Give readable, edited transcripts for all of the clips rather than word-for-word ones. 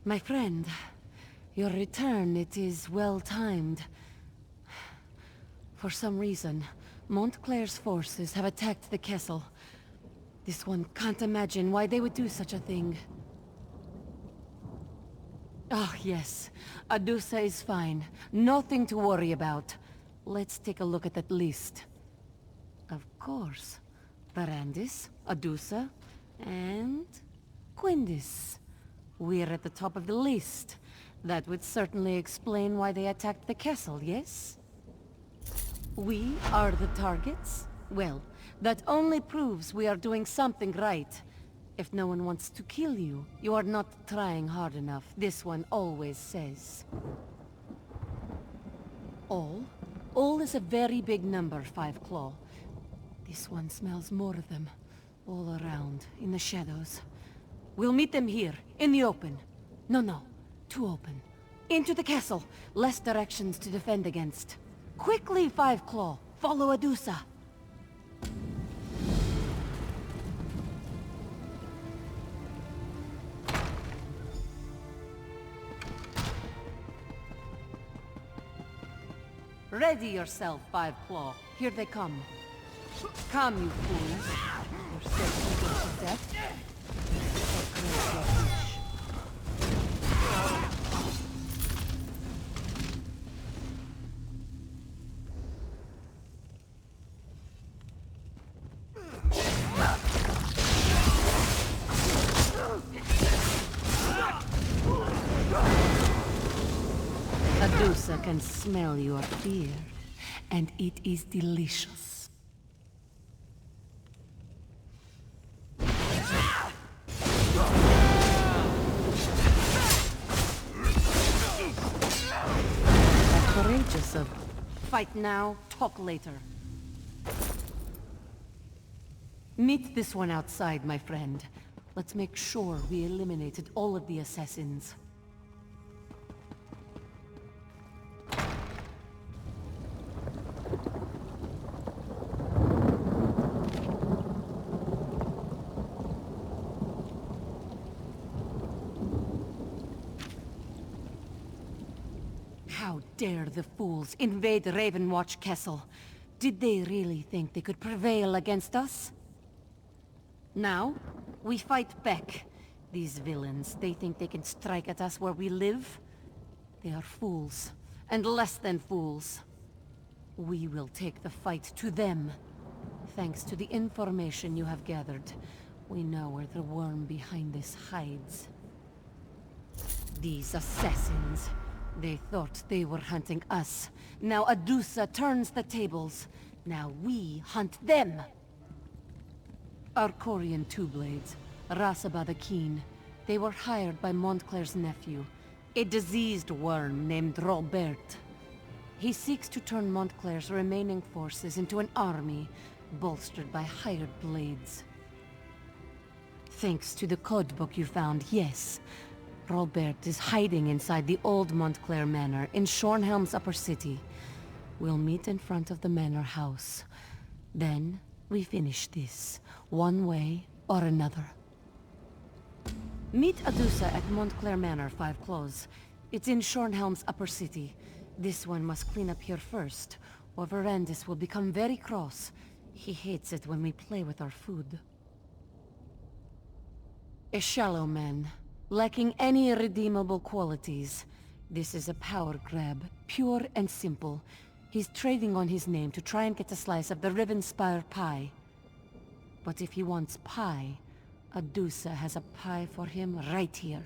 My friend, your return, it is well-timed. For some reason, Montclair's forces have attacked the castle. This one can't imagine why they would do such a thing. Oh, yes. Adusa is fine. Nothing to worry about. Let's take a look at that list. Of course. Barandis, Adusa, and... Quindis. We're at the top of the list. That would certainly explain why they attacked the castle, yes? We are the targets? Well, that only proves we are doing something right. If no one wants to kill you, you are not trying hard enough, this one always says. All? All is a very big number, Five Claw. This one smells more of them. All around, in the shadows. We'll meet them here, in the open. No, too open. Into the castle. Less directions to defend against. Quickly, Five Claw. Follow Adusa. Ready yourself, Five Claw. Here they come. Come, you fools. You're still to death. Adusa can smell your fear, and it is delicious. Courageous of fight now, talk later. Meet this one outside, my friend. Let's make sure we eliminated all of the assassins. How dare the fools invade Ravenwatch Castle? Did they really think they could prevail against us? Now, we fight back. These villains, they think they can strike at us where we live? They are fools, and less than fools. We will take the fight to them. Thanks to the information you have gathered, we know where the worm behind this hides. These assassins... They thought they were hunting us. Now Adusa turns the tables. Now we hunt them. Arcorian Two-Blades, Rasaba the Keen. They were hired by Montclair's nephew, a diseased worm named Robert. He seeks to turn Montclair's remaining forces into an army, bolstered by hired blades. Thanks to the codebook you found, yes. Robert is hiding inside the old Montclair Manor in Shornhelm's upper city. We'll meet in front of the manor house. Then, we finish this, one way or another. Meet Adusa at Montclair Manor, Five Claws. It's in Shornhelm's upper city. This one must clean up here first, or Verandis will become very cross. He hates it when we play with our food. A shallow man. Lacking any redeemable qualities. This is a power grab, pure and simple. He's trading on his name to try and get a slice of the Rivenspire pie. But if he wants pie, Adusa has a pie for him right here.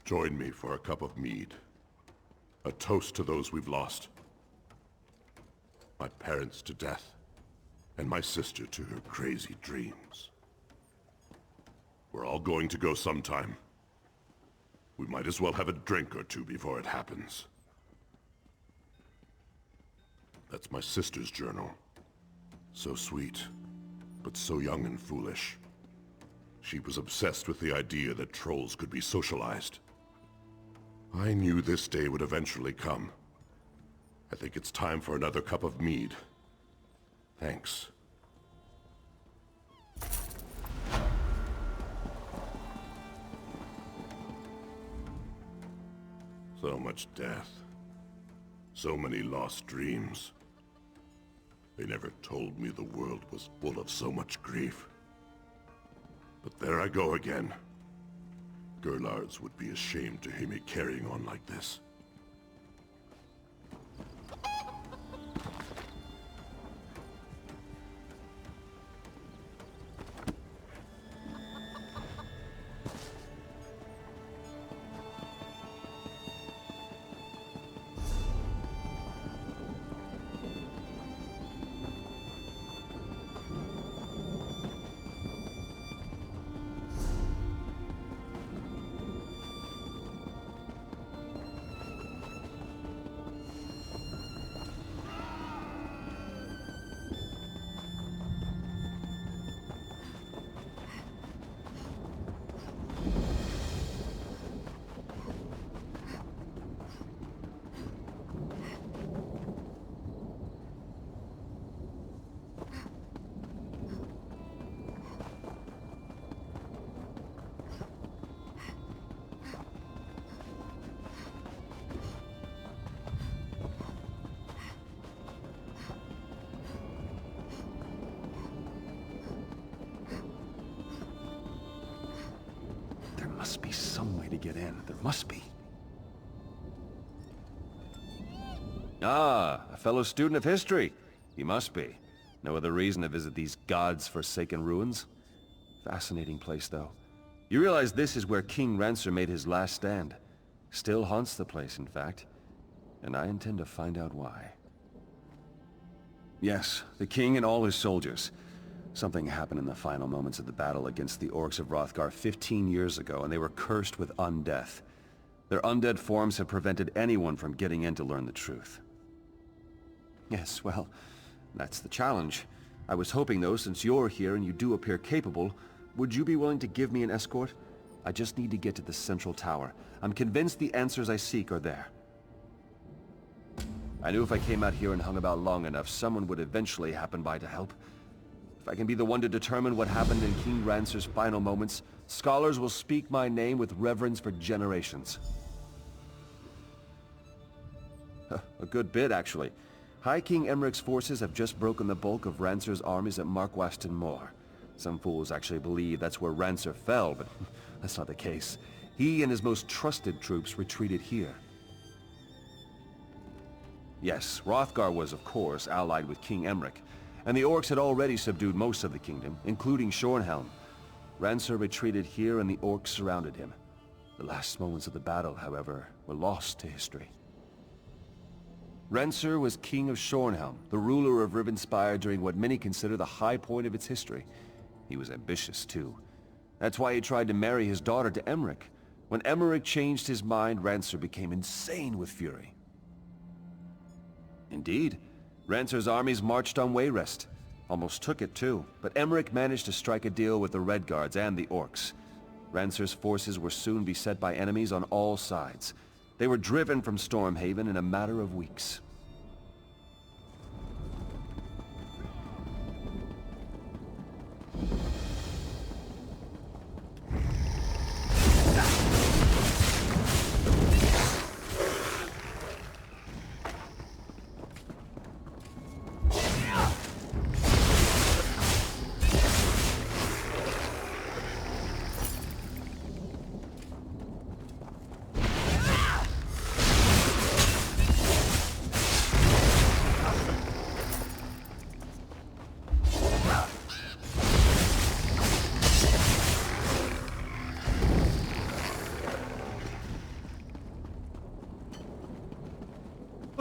Join me for a cup of mead. A toast to those we've lost. My parents to death, and my sister to her crazy dreams. We're all going to go sometime. We might as well have a drink or two before it happens. That's my sister's journal. So sweet, but so young and foolish. She was obsessed with the idea that trolls could be socialized. I knew this day would eventually come. I think it's time for another cup of mead. Thanks. So much death. So many lost dreams. They never told me the world was full of so much grief. But there I go again. Gerlards would be ashamed to hear me carrying on like this. There must be some way to get in. There must be. Ah, a fellow student of history. He must be. No other reason to visit these gods-forsaken ruins. Fascinating place, though. You realize this is where King Rancer made his last stand. Still haunts the place, in fact. And I intend to find out why. Yes, the king and all his soldiers. Something happened in the final moments of the battle against the orcs of Hrothgar 15 years ago, and they were cursed with undeath. Their undead forms have prevented anyone from getting in to learn the truth. Yes, well, that's the challenge. I was hoping, though, since you're here and you do appear capable, would you be willing to give me an escort? I just need to get to the central tower. I'm convinced the answers I seek are there. I knew if I came out here and hung about long enough, someone would eventually happen by to help. If I can be the one to determine what happened in King Rancer's final moments, scholars will speak my name with reverence for generations. A good bit, actually. High King Emmerich's forces have just broken the bulk of Rancer's armies at Markwaston Moor. Some fools actually believe that's where Rancer fell, but that's not the case. He and his most trusted troops retreated here. Yes, Hrothgar was, of course, allied with King Emmerich, and the orcs had already subdued most of the kingdom, including Shornhelm. Rancer retreated here and the orcs surrounded him. The last moments of the battle, however, were lost to history. Rancer was king of Shornhelm, the ruler of Rivenspire during what many consider the high point of its history. He was ambitious, too. That's why he tried to marry his daughter to Emmerich. When Emmerich changed his mind, Rancer became insane with fury. Indeed, Rancer's armies marched on Wayrest. Almost took it, too, but Emmerich managed to strike a deal with the Red Guards and the orcs. Rancer's forces were soon beset by enemies on all sides. They were driven from Stormhaven in a matter of weeks.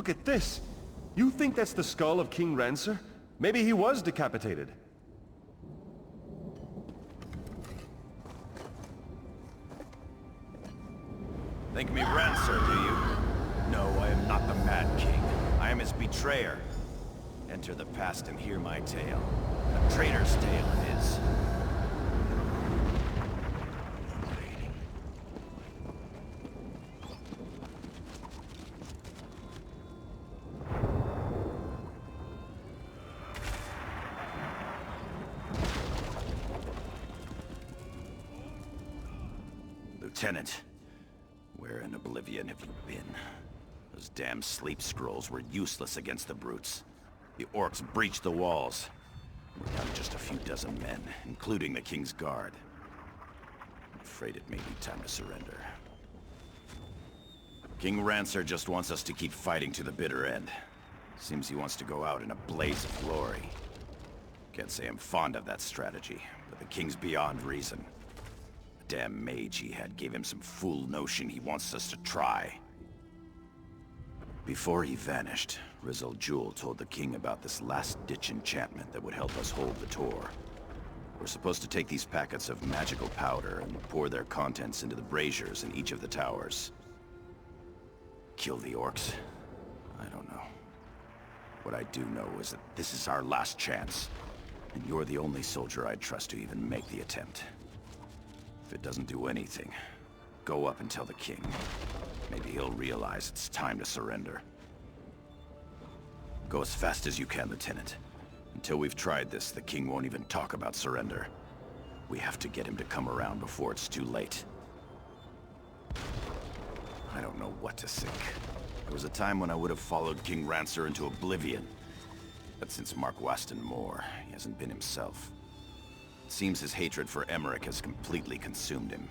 Look at this! You think that's the skull of King Rancer? Maybe he was decapitated. Think me Rancer, do you? No, I am not the Mad King. I am his betrayer. Enter the past and hear my tale. A traitor's tale it is. Lieutenant, where in oblivion have you been? Those damn sleep scrolls were useless against the brutes. The orcs breached the walls. We're down to just a few dozen men, including the King's Guard. I'm afraid it may be time to surrender. King Rancer just wants us to keep fighting to the bitter end. Seems he wants to go out in a blaze of glory. Can't say I'm fond of that strategy, but the King's beyond reason. The damn mage he had gave him some fool notion he wants us to try. Before he vanished, Rizal Jewel told the King about this last-ditch enchantment that would help us hold the Tor. We're supposed to take these packets of magical powder and pour their contents into the braziers in each of the towers. Kill the orcs? I don't know. What I do know is that this is our last chance, and you're the only soldier I'd trust to even make the attempt. If it doesn't do anything, go up and tell the King. Maybe he'll realize it's time to surrender. Go as fast as you can, Lieutenant. Until we've tried this, the King won't even talk about surrender. We have to get him to come around before it's too late. I don't know what to think. There was a time when I would have followed King Rancer into oblivion. But since Mark Waston Moore, he hasn't been himself. It seems his hatred for Emmerich has completely consumed him.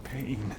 Pain.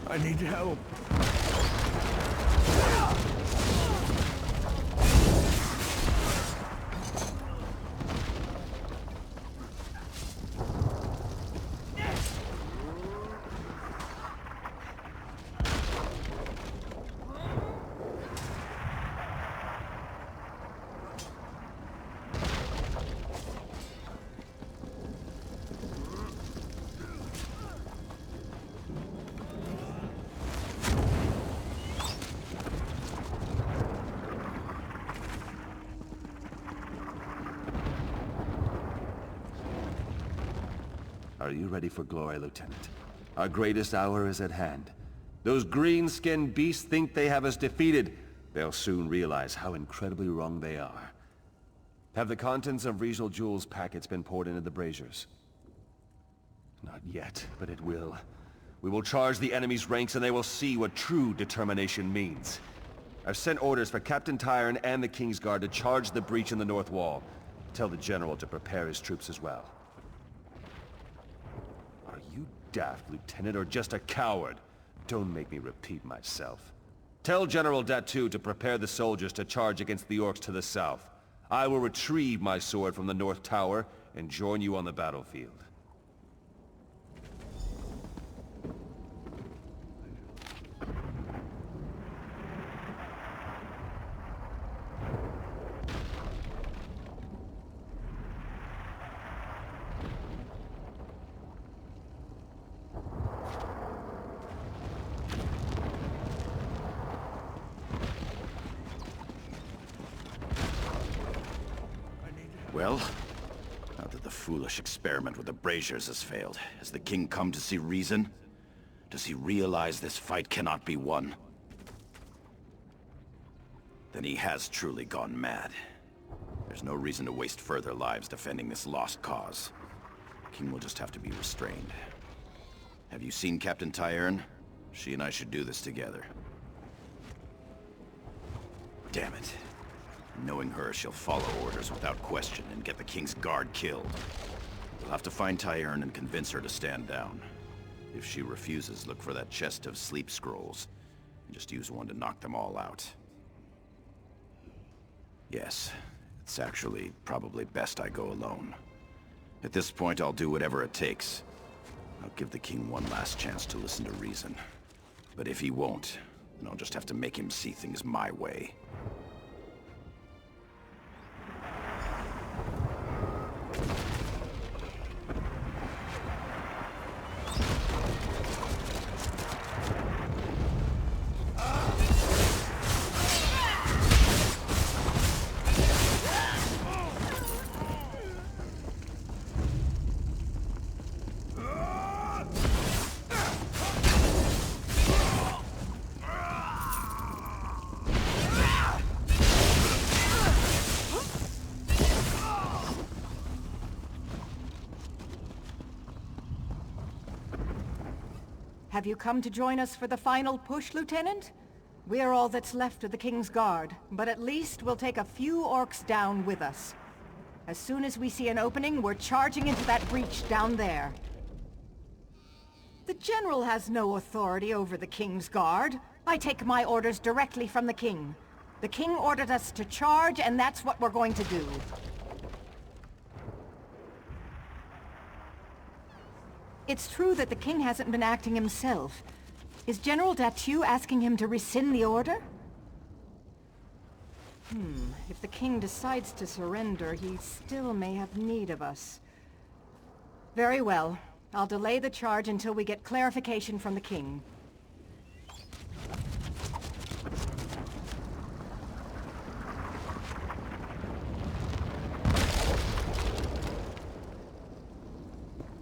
I need help. Are you ready for glory, Lieutenant? Our greatest hour is at hand. Those green-skinned beasts think they have us defeated. They'll soon realize how incredibly wrong they are. Have the contents of Rizel Jewel's packets been poured into the braziers? Not yet, but it will. We will charge the enemy's ranks and they will see what true determination means. I've sent orders for Captain Tyron and the Kingsguard to charge the breach in the north wall. Tell the General to prepare his troops as well. Are you daft, Lieutenant, or just a coward? Don't make me repeat myself. Tell General Datu to prepare the soldiers to charge against the orcs to the south. I will retrieve my sword from the North Tower and join you on the battlefield. Well, now that the foolish experiment with the braziers has failed, has the king come to see reason? Does he realize this fight cannot be won? Then he has truly gone mad. There's no reason to waste further lives defending this lost cause. The king will just have to be restrained. Have you seen Captain Tyern? She and I should do this together. Damn it. Knowing her, she'll follow orders without question and get the King's Guard killed. You'll have to find Tyern and convince her to stand down. If she refuses, look for that chest of sleep scrolls, and just use one to knock them all out. Yes, it's actually probably best I go alone. At this point, I'll do whatever it takes. I'll give the King one last chance to listen to reason. But if he won't, then I'll just have to make him see things my way. Have you come to join us for the final push, Lieutenant? We're all that's left of the King's Guard, but at least we'll take a few orcs down with us. As soon as we see an opening, we're charging into that breach down there. The General has no authority over the King's Guard. I take my orders directly from the King. The King ordered us to charge, and that's what we're going to do. It's true that the King hasn't been acting himself. Is General Datu asking him to rescind the order? If the King decides to surrender, he still may have need of us. Very well. I'll delay the charge until we get clarification from the King.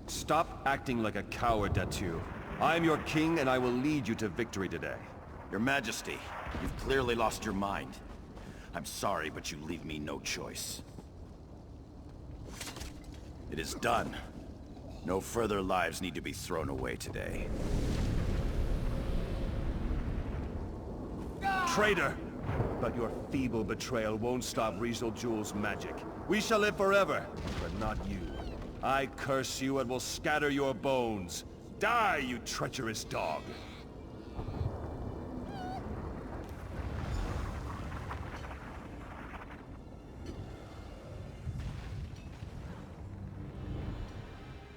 Stop acting like a coward, Datu. I'm your king, and I will lead you to victory today. Your Majesty, you've clearly lost your mind. I'm sorry, but you leave me no choice. It is done. No further lives need to be thrown away today. Traitor! But your feeble betrayal won't stop Rizel Jewel's magic. We shall live forever, but not you. I curse you and will scatter your bones. Die, you treacherous dog!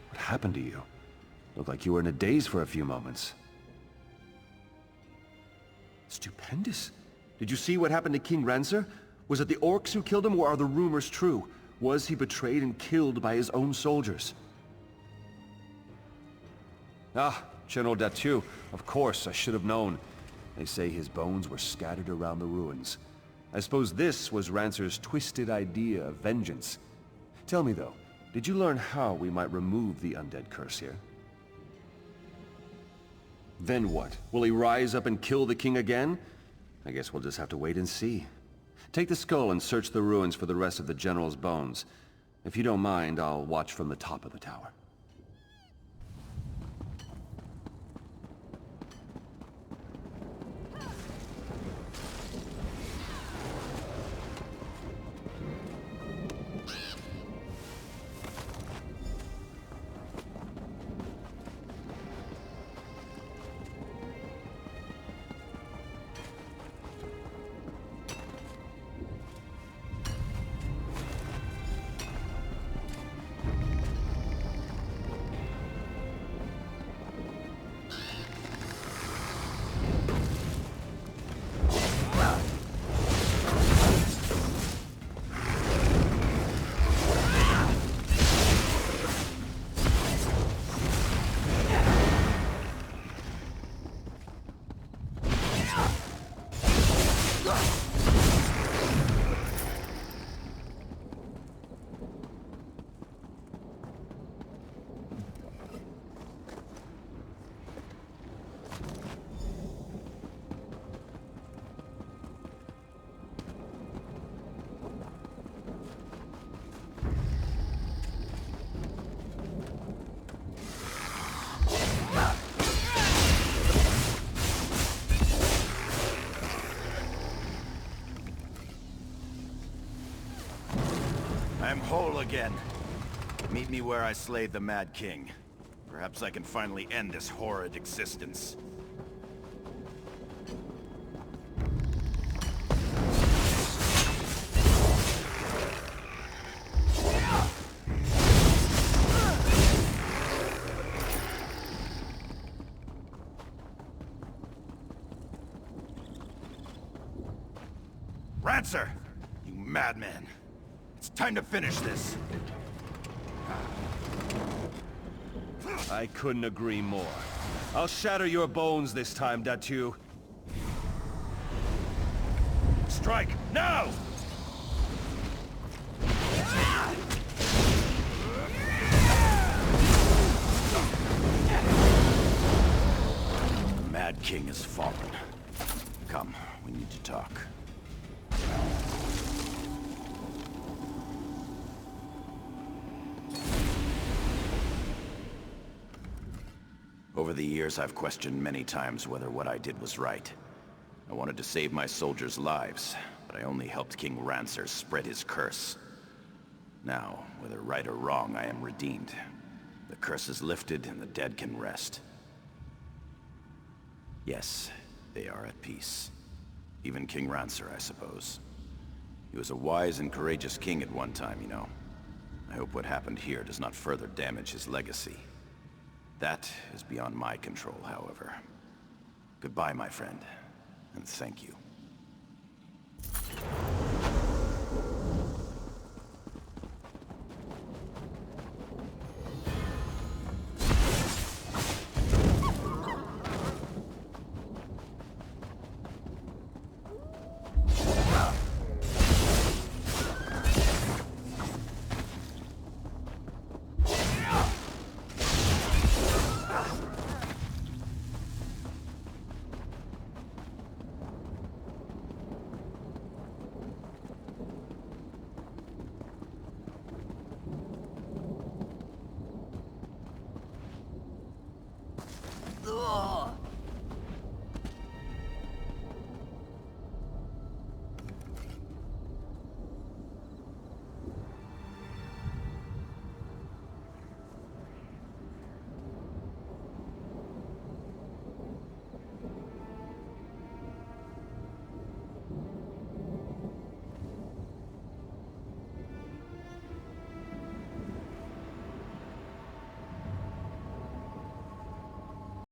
What happened to you? Looked like you were in a daze for a few moments. Stupendous. Did you see what happened to King Rancer? Was it the orcs who killed him, or are the rumors true? Was he betrayed and killed by his own soldiers? Ah, General Datu. Of course, I should have known. They say his bones were scattered around the ruins. I suppose this was Rancer's twisted idea of vengeance. Tell me though, Did you learn how we might remove the undead curse here? Then what? Will he rise up and kill the king again? I guess we'll just have to wait and see. Take the skull and search the ruins for the rest of the general's bones. If you don't mind, I'll watch from the top of the tower. I am whole again. Meet me where I slayed the Mad King. Perhaps I can finally end this horrid existence. Rancer! You madman! It's time to finish this! I couldn't agree more. I'll shatter your bones this time, Datu. Strike, now! The Mad King has fallen. Come, we need to talk. Over the years, I've questioned many times whether what I did was right. I wanted to save my soldiers' lives, but I only helped King Rancer spread his curse. Now, whether right or wrong, I am redeemed. The curse is lifted and the dead can rest. Yes, they are at peace. Even King Rancer, I suppose. He was a wise and courageous king at one time, you know. I hope what happened here does not further damage his legacy. That is beyond my control, however. Goodbye, my friend, and thank you. Ugh.